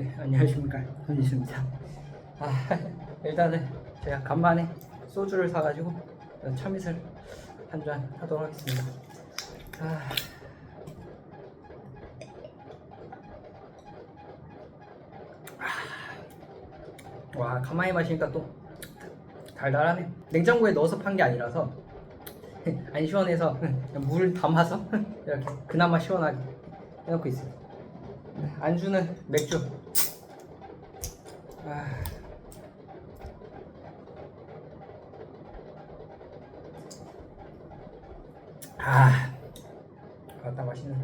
네, 안녕하십니까, 권지수입니다. 일단은 제가 간만에 소주를 사가지고 참이슬 한잔 하도록 하겠습니다. 와, 가만히 마시니까 또 달달하네. 냉장고에 넣어서 판 게 아니라서 안 시원해서 물 담아서 이렇게 그나마 시원하게 해놓고 있어요. 안주는 맥주. 아따 맛있네.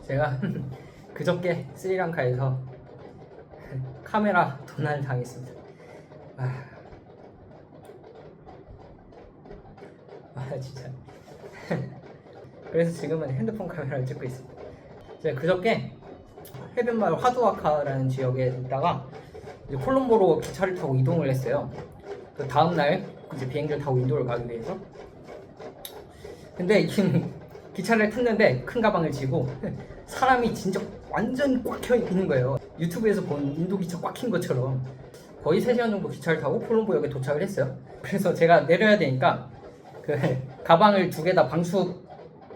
제가 그저께 스리랑카에서 카메라 도난을 당했습니다. 진짜. 그래서 지금은 핸드폰 카메라를 찍고 있습니다. 제가 그저께 해변마을 화두아카라는 지역에 있다가 이제 콜롬보로 기차를 타고 이동을 했어요. 그 다음날 이제 비행기를 타고 인도를 가기 위해서. 근데 기차를 탔는데 큰 가방을 지고 사람이 진짜 완전 꽉 켜 있는 거예요. 유튜브에서 본 인도 기차 꽉 낀 것처럼. 거의 3시간 정도 기차를 타고 콜롬보역에 도착을 했어요. 그래서 제가 내려야 되니까 그 가방을 2개 다 방수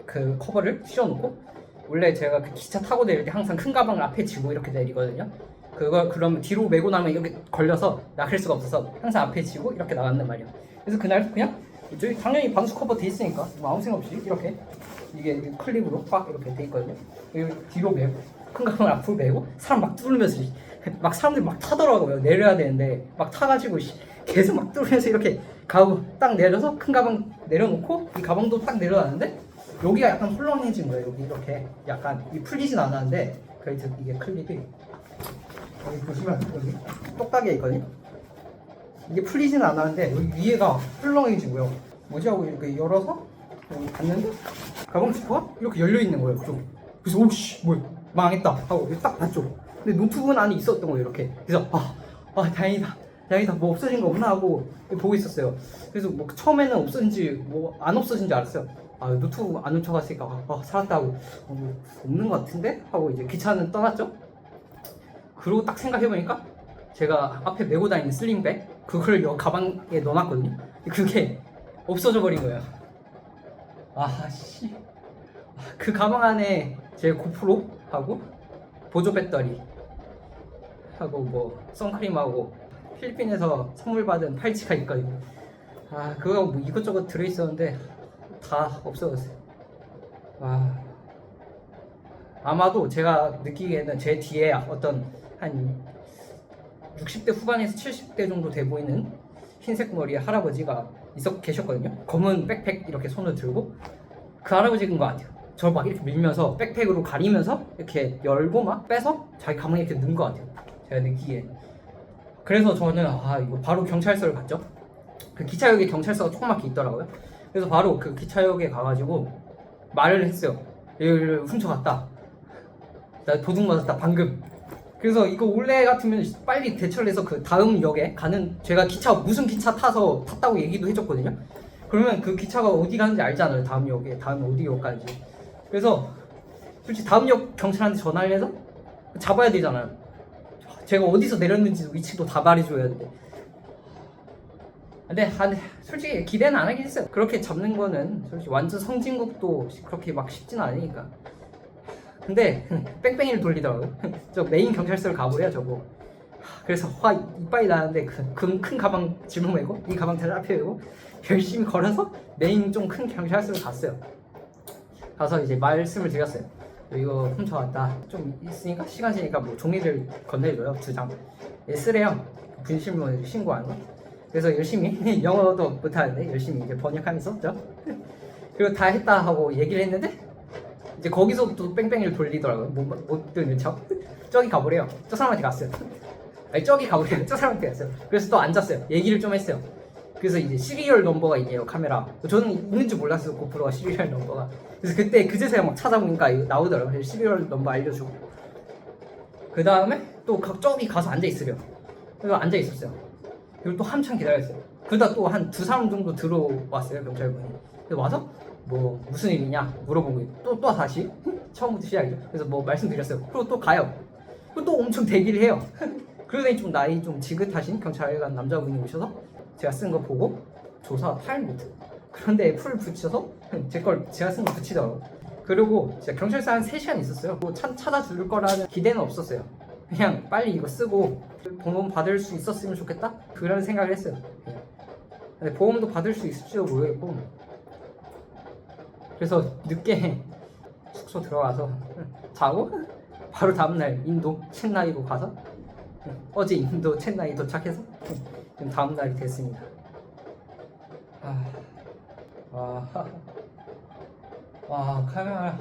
그 커버를 씌워놓고, 원래 제가 그 기차 타고 내릴 때 항상 큰 가방을 앞에 쥐고 이렇게 내리거든요. 그러면 뒤로 메고 나면 이렇게 걸려서 나갈 수가 없어서 항상 앞에 쥐고 이렇게 나간단 말이야. 그래서 그날 그냥 저기 당연히 방수 커버 돼 있으니까 아무 생각 없이 이렇게 이게 클립으로 빡 이렇게 돼 있거든요. 뒤로 메고 큰 가방을 앞으로 메고 사람 막 뚫으면서 막 사람들이 막 타더라고요. 내려야 되는데 막 타가지고 계속 막 뚫으면서 이렇게 가고 딱 내려서 큰 가방 내려놓고 이 가방도 딱 내려놨는데 여기가 약간 헐렁해진 거예요. 여기 이렇게 약간 이 풀리진 않았는데 그래서 이게 클립이 여기 보시면 여기 똑딱이에 있거든요. 이게 풀리진 않았는데 여기 위에가 헐렁해지고요. 뭐지 하고 이렇게 열어서 여기 봤는데 가방 지퍼가 이렇게 열려 있는 거예요. 그래서 오씨 뭐야 망했다 하고 딱 봤죠. 근데 노트북은 안에 있었던 거예요. 이렇게. 그래서 다행이다 뭐 없어진 거 없나 하고 보고 있었어요. 그래서 뭐 처음에는 없어진지 뭐 안 없어진지 알았어요. 노트북 안 훔쳐갔으니까 살았다 하고 없는 것 같은데 하고 이제 기차는 떠났죠. 그리고 딱 생각해보니까 제가 앞에 메고 다니는 슬링백 그걸 여 가방에 넣어놨거든요. 그게 없어져 버린 거예요. 그 가방 안에 제 고프로 하고 보조 배터리 하고 뭐 선크림하고 필리핀에서 선물 받은 팔찌가 있거든요. 그거 뭐 이것저것 들어있었는데 다 없어졌어요. 아마도 제가 느끼기에는 제 뒤에 어떤 한 60대 후반에서 70대 정도 돼 보이는 흰색 머리의 할아버지가 계셨거든요. 검은 백팩 이렇게 손을 들고 그 할아버지인 것 같아요. 저를 막 이렇게 밀면서 백팩으로 가리면서 이렇게 열고 막 빼서 자기 가방에 이렇게 넣은 것 같아요. 제가 느끼기에. 그래서 저는 이거 바로 경찰서를 갔죠. 그 기차역에 경찰서가 조그맣게 있더라고요. 그래서 바로 그 기차역에 가가지고 말을 했어요. 이걸 훔쳐갔다. 나 도둑 맞았다 방금. 그래서 이거 원래 같으면 빨리 대처를 해서 그 다음 역에 가는, 제가 무슨 기차 탔다고 얘기도 해줬거든요. 그러면 그 기차가 어디 가는지 알잖아요. 다음 어디 역 가는지. 그래서 솔직히 다음 역 경찰한테 전화를 해서 잡아야 되잖아요. 제가 어디서 내렸는지 위치도 다 말해줘야 돼. 근데 솔직히 기대는 안 하긴 했어요. 그렇게 잡는 거는 솔직히 완전 성진국도 그렇게 막 쉽진 않으니까. 근데 뺑뺑이를 돌리더라고요. 저 메인 경찰서를 가보래요 저거. 그래서 화 이빨이 나는데 큰 가방 짊어매고 이 가방 다 앞에 메고 열심히 걸어서 메인 좀 큰 경찰서를 갔어요. 가서 이제 말씀을 드렸어요. 이거 훔쳐왔다. 좀 있으니까 시간 지니까 뭐 종이를 건네줘요. 2장. 쓰래요. 분실물 신고하는 거. 그래서 열심히 영어도 못하는데 열심히 이제 번역하면서 썼죠. 그리고 다 했다 하고 얘기를 했는데 이제 거기서 또 뺑뺑이를 돌리더라고요. 못 듣는 척. 저기 가보래요. 저 사람한테 갔어요. 저기 가보래요. 저 사람한테 갔어요. 그래서 또 앉았어요. 얘기를 좀 했어요. 그래서 이제 시리얼 넘버가 있네요. 카메라. 저는 있는 줄 몰랐어요. 고프로가 시리얼 넘버가. 그래서 그때 그제서야 막 찾아보니까 이거 나오더라고요. 그래서 시리얼 넘버 알려주고. 그 다음에 또 저기 가서 앉아있으래요. 그래서 앉아있었어요. 그리고 또 한참 기다렸어요. 그러다 또 한 2사람 정도 들어왔어요. 경찰분이. 와서 뭐 무슨 일이냐 물어보고 또 다시 처음부터 시작이죠. 그래서 뭐 말씀드렸어요. 그리고 또 가요. 그리고 또 엄청 대기를 해요. 그러더니 좀 나이 좀 지긋하신 경찰관 남자분이 오셔서 제가 쓴 거 보고 조사 파일 못. 그런데 풀 붙여서 제가 쓴 거 붙이더라고. 그리고 진짜 경찰서 한 3시간 있었어요. 뭐 찾아줄 거라는 기대는 없었어요. 그냥 빨리 이거 쓰고 보험 받을 수 있었으면 좋겠다? 그런 생각을 했어요. 그냥. 근데 보험도 받을 수 있을지도 모르겠고, 그래서 늦게 숙소 들어가서 자고 바로 다음날 인도 첸나이로 가서 어제 인도 첸나이 도착해서 지금 다음날이 됐습니다. 카메라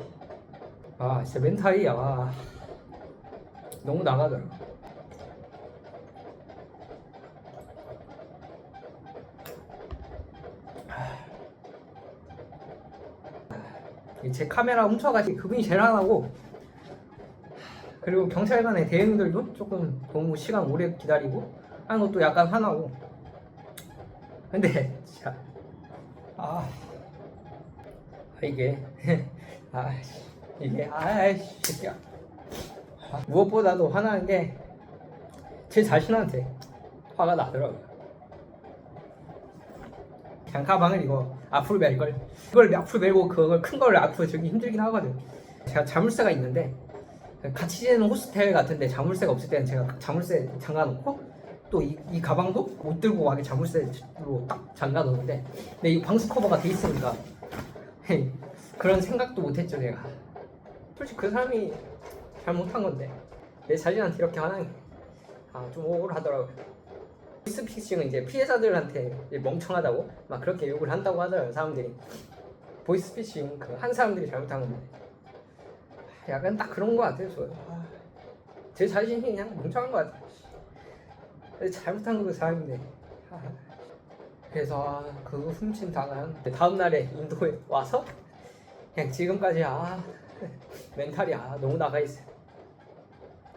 진짜 멘탈이 너무 나가더라. 제 카메라 훔쳐가지고 그분이 제일 화나고, 그리고 경찰관의 대응들도 조금 너무 시간 오래 기다리고 하는 것도 약간 화나고. 근데 진짜 이게 무엇보다도 화나는 게 제 자신한테 화가 나더라고요. 그냥 가방을 이거 앞으로 멜걸 이걸 앞으로 메고 그걸 큰 걸 앞으로 저기 힘들긴 하거든. 제가 자물쇠가 있는데 같이 지내는 호스텔 같은데 자물쇠가 없을 때는 제가 자물쇠 잠가놓고 또 이 가방도 못 들고 가게 자물쇠로 딱 잠가놓는데, 근데 이 방수 커버가 돼 있으니까 그런 생각도 못했죠. 내가 솔직히 그 사람이 잘못한 건데 내 자신한테 이렇게 하는 게 좀 억울하더라고요. 보이스피싱은 이제 피해자들한테 이제 멍청하다고 막 그렇게 욕을 한다고 하더라고요. 사람들이 보이스피싱 그 한 사람들이 잘못한 건데 약간 딱 그런 거 같아요. 제 자신이 그냥 멍청한 거 같아요. 잘못한 거 그 사람인데. 그래서 그거 훔친 당한 다음날에 인도에 와서 그냥 지금까지 멘탈이 너무 나가 있어요.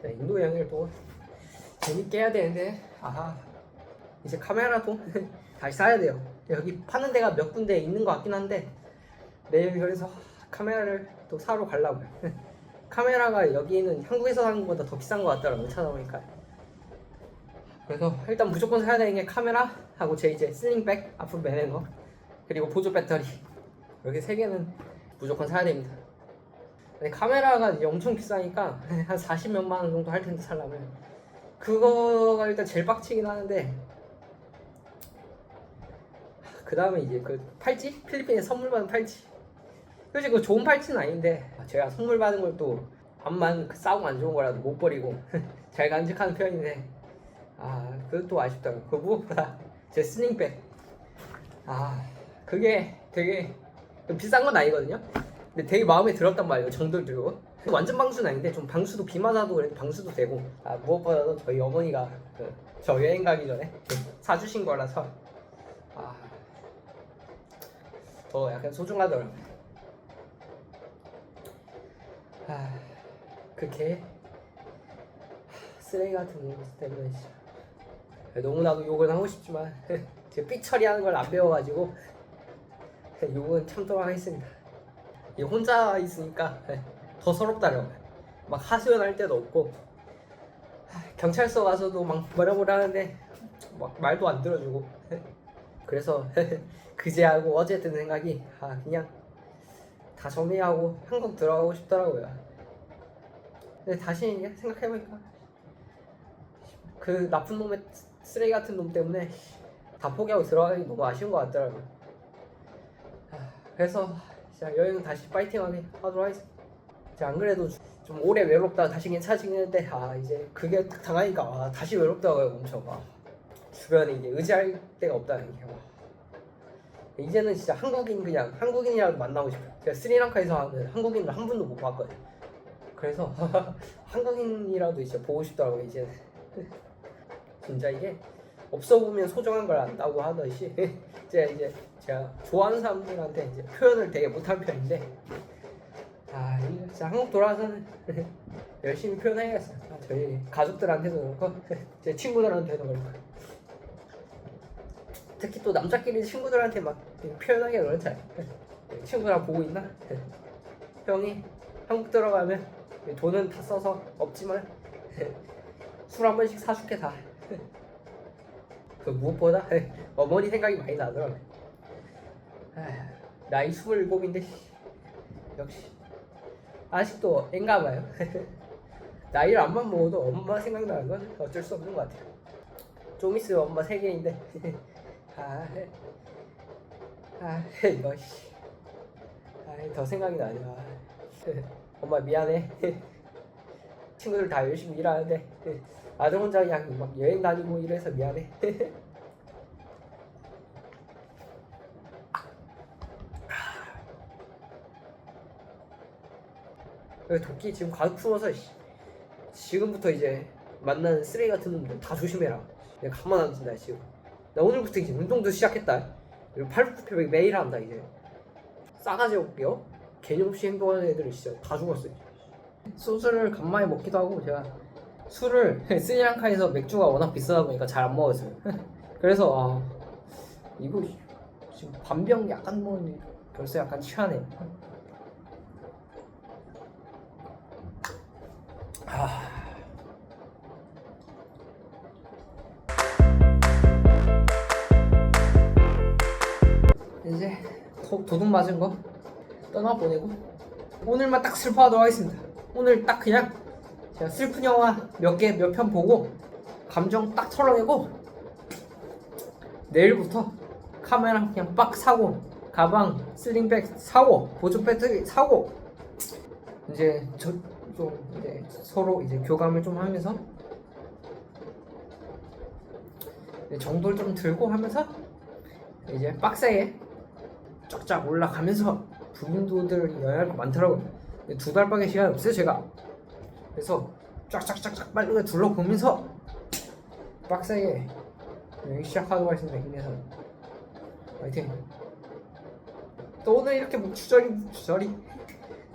인도 여행을 또 재밌게 해야 되는데 이제 카메라도 다시 사야 돼요. 여기 파는 데가 몇 군데 있는 것 같긴 한데 내일 그래서 카메라를 또 사러 가려고요. 카메라가 여기는 한국에서 사는 것보다 더 비싼 것 같더라고요. 찾아보니까. 그래서 일단 무조건 사야 되는 게 카메라하고 제 이제 슬링백 앞으로 매는 거, 그리고 보조 배터리, 이렇게 3개는 무조건 사야 됩니다. 근데 카메라가 이제 엄청 비싸니까 한 40몇만 원 정도 할 텐데 살려면 그거가 일단 제일 빡치긴 하는데, 그 다음에 이제 그 팔찌? 필리핀에 선물 받은 팔찌. 솔직히 그 좋은 팔찌는 아닌데 제가 선물 받은 걸 또 암만 싸고 안 좋은 거라도 못 버리고 잘 간직하는 편인데 그것도 아쉽더라고요. 그 무엇보다 제 슬링백 그게 되게 비싼 건 아니거든요. 근데 되게 마음에 들었단 말이에요. 정도를 들고 완전 방수는 아닌데 좀 방수도 비 맞아도 그래도 방수도 되고 무엇보다도 저희 어머니가 저 여행 가기 전에 사주신 거라서 더 약간 소중하더라고요. 그렇게 쓰레기 같은 모습 때문에 너무나도 욕은 하고 싶지만 제가 삑 처리하는 걸 안 배워가지고 욕은 참도록 하겠습니다. 혼자 있으니까 더 서럽더라고요. 막 하소연할 데도 없고 경찰서 가서도 막 뭐라 하는데 막 말도 안 들어주고 그래서 그제하고 어제 든 생각이 그냥 다 정리하고 한국 들어가고 싶더라고요. 근데 다시 생각해보니까 그 나쁜 놈의 쓰레기 같은 놈 때문에 다 포기하고 들어가기 너무 아쉬운 것 같더라고요. 그래서 진짜 여행은 다시 파이팅하게 하도록 하겠습니다. 제가 안 그래도 좀 오래 외롭다가 다시 괜찮아지긴 했는데 이제 그게 딱 당하니까 다시 외롭더라고요. 엄청 주변에 이제 의지할 데가 없다는 게 이제는 진짜 그냥 한국인이라도 만나고 싶어요. 제가 스리랑카에서 하는 한국인을 한 분도 못 봤거든요. 그래서 한국인이라도 진짜 보고 싶더라고요. 이제는 진짜 이게 없어 보면 소중한 걸 안다고 하듯이 제가 좋아하는 사람들한테 이제 표현을 되게 못하는 편인데 진짜 한국 돌아와서는 열심히 표현해야겠어요. 저희 가족들한테도 그렇고 제 친구들한테도 그렇고 특히 또 남자끼리 친구들한테 막 표현하기가 그렇잖아요. 친구랑 보고 있나? 형이 한국 들어가면 돈은 다 써서 없지만 술 한 번씩 사줄게 다. 그 무엇보다 어머니 생각이 많이 나더라고. 나이 27인데 역시 아직도 앵가봐요. 나이를 안만 먹어도 엄마 생각나는 건 어쩔 수 없는 것 같아요. 좀 있으면 엄마 생일인데 이거 더 생각이 나냐. 엄마 미안해. 친구들 다 열심히 일하는데 아들 혼자 그냥 막 여행 다니고 이래서 미안해. 도끼 지금 가득 풀어서 지금부터 이제 만나는 쓰레기 같은 놈들 다 조심해라. 내가 가만 안 둔다 지금. 나 오늘부터 이제 운동도 시작했다. 그리고 팔굽혀펴기 매일 한다 이제. 싸가지 없게요? 개념 없이 행동하는 애들은 진짜 다 죽었어요. 소주를 간만에 먹기도 하고 제가 술을 스리랑카에서 맥주가 워낙 비싸다 보니까 잘 안 먹었어요. 그래서 이거 지금 반병 약간 먹으니 벌써 약간 취하네. 이제 도둑 맞은 거 떠나보내고 오늘만 딱 슬퍼하도록 하겠습니다. 오늘 딱 그냥 제가 슬픈 영화 몇 편 보고 감정 딱 털어내고 내일부터 카메라 그냥 빡 사고 가방 슬링백 사고 보조 배터리 사고 이제 좀 이제 서로 이제 교감을 좀 하면서 정도를 좀 들고 하면서 이제 빡세게 쫙쫙 올라가면서 부인도들 여행할 거 많더라고요. 2달밖에 시간이 없어요 제가. 그래서 쫙쫙쫙쫙 빨리 둘러보면서 빡세게 여행 시작하도록 하겠습니다. 힘내서 화이팅. 또 오늘 이렇게 뭐 주저리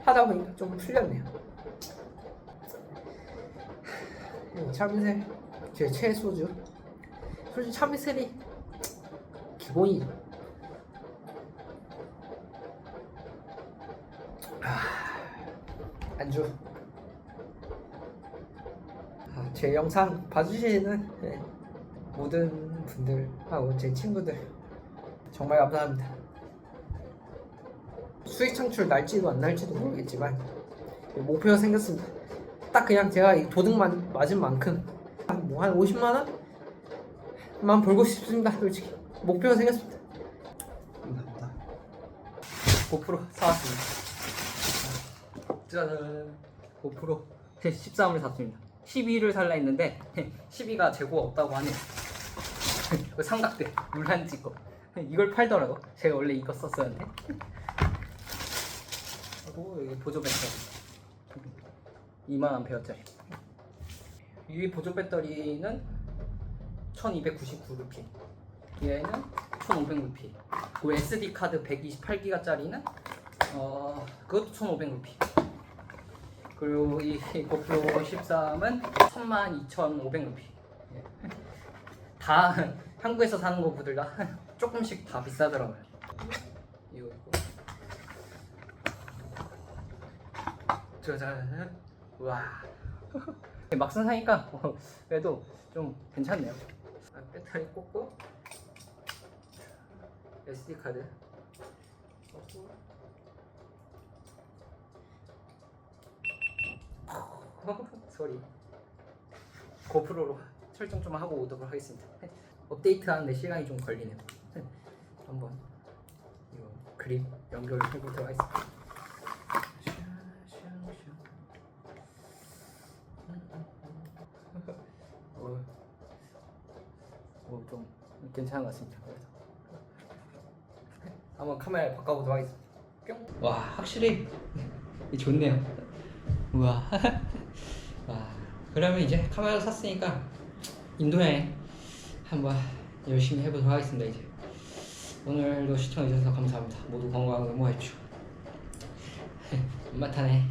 하다 보니까 좀 풀렸네요. 참이슬 제 최애소주. 솔직히 참이슬이 기본이죠. 안주. 제 영상 봐주시는 모든 분들하고 제 친구들 정말 감사합니다. 수익 창출 날지도 안 날지도 모르겠지만 목표가 생겼습니다. 딱 그냥 제가 이 도둑만 맞은 만큼 한 50만원? 만 벌고 싶습니다. 솔직히 목표가 생겼습니다. 감사합니다. 고프로 사왔습니다. 짜잔. 고프로 13을 샀습니다. 12를 살라 했는데 12가 재고가 없다고 하네요. 삼각대 물한지 거 이걸 팔더라고. 제가 원래 이거 썼었는데. 그리고 여기 보조 배터리 2만암페어짜리. 이 보조 배터리는 1299루피, 얘는 1500루피. 그 SD 카드 128기가짜리는 그것도 1500루피. 그리고 이 고프로 13은 32,500루피. 다 한국에서 사는 거보들 다 조금씩 다 비싸더라고요. 이거 있고. 짜잔. 와. 막상 사니까 그래도 좀 괜찮네요. 배터리 꽂고 SD 카드 꽂고 소리. 고프로로 설정 좀 하고 오도록 하겠습니다. 업데이트하는데 시간이 좀 걸리네요. 한번 이거 그립 연결을 해보도록 하겠습니다. 좀 괜찮은 것 같습니다. 그래서 한번 카메라를 바꿔보도록 하겠습니다. 뿅. 와, 확실히 좋네요. 우와. 와, 그러면 이제 카메라 샀으니까 인도 여행 한번 열심히 해보도록 하겠습니다. 이제 오늘도 시청해주셔서 감사합니다. 모두 건강하게 모아주십시오. 엄마 타네.